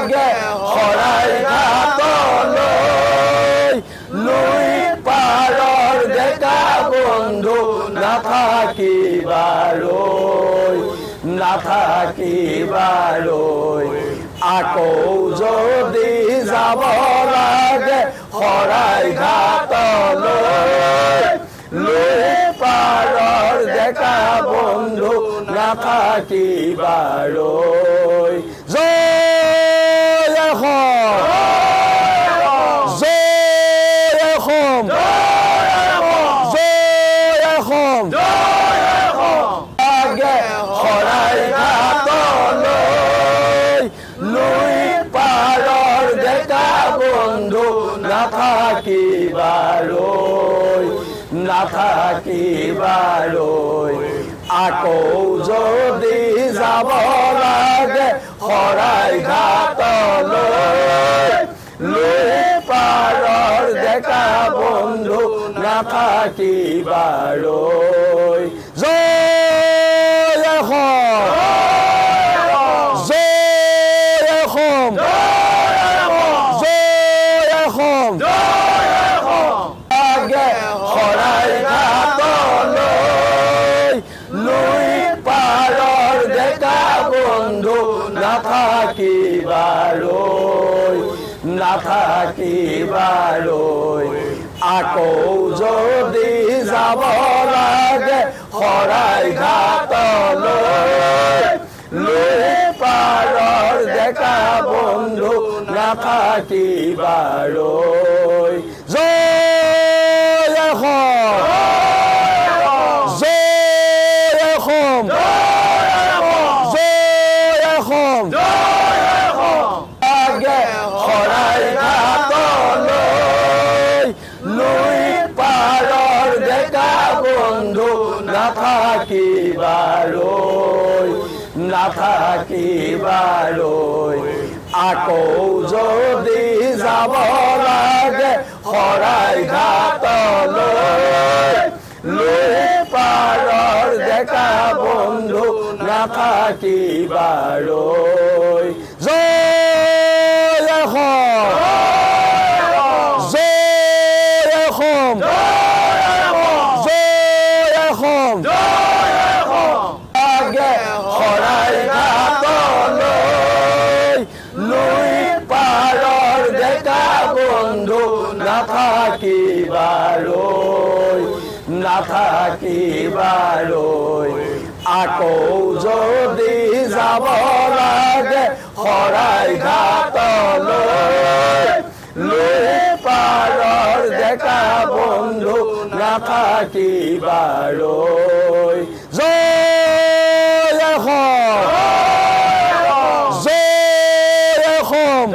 আগে শৰাই ঘাটলৈ নৈ পাৰৰ ডেকা বন্ধু নাথাকিবাৰৈ আকৌ যদি যাব লাগে শৰাই ঘাটলৈ নৈ পাৰৰ ডেকা বন্ধু নাথাকিবাৰৈ জয় অসম জয় অসম জয় অসম আগে শৰাই ঘাটলৈ নৈ পাৰৰ ডেকা বন্ধু নাথাকিবাৰৈ আকৌ যদি যাব লাগে শৰাই ঘাটলৈ নৈ পাৰৰ ডেকা বন্ধু নাথাকিবাৰৈ জয় অসম জয় অসম জয় অসম আগে শৰাই ঘাটলৈ নৈ পাৰৰ ডেকা বন্ধু নাথাকিবাৰৈ আকৌ যদি যাব লাগে শৰাই ঘাটলৈ নৈ পাৰৰ ডেকা বন্ধু নাথাকিবাৰৈ জয় অসম জয় অসম জয় অসম আগে শৰাই ঘাটলৈ নৈ পাৰৰ ডেকা বন্ধু নাথাকিবাৰৈ আকৌ যদি যাব লাগে শৰাই ঘাটলৈ নৈ পাৰৰ ডেকা বন্ধু নাথাকিবাৰৈ জয় অসম জয় অসম জয় অসম আগে শৰাই ঘাটলৈ নৈ পাৰৰ ডেকা বন্ধু নাথাকিবাৰৈ আকৌ যদি যাব লাগে শৰাই ঘাটলৈ নৈ পাৰৰ ডেকা বন্ধু নাথাকিবাৰৈ জয় অসম জয় অসম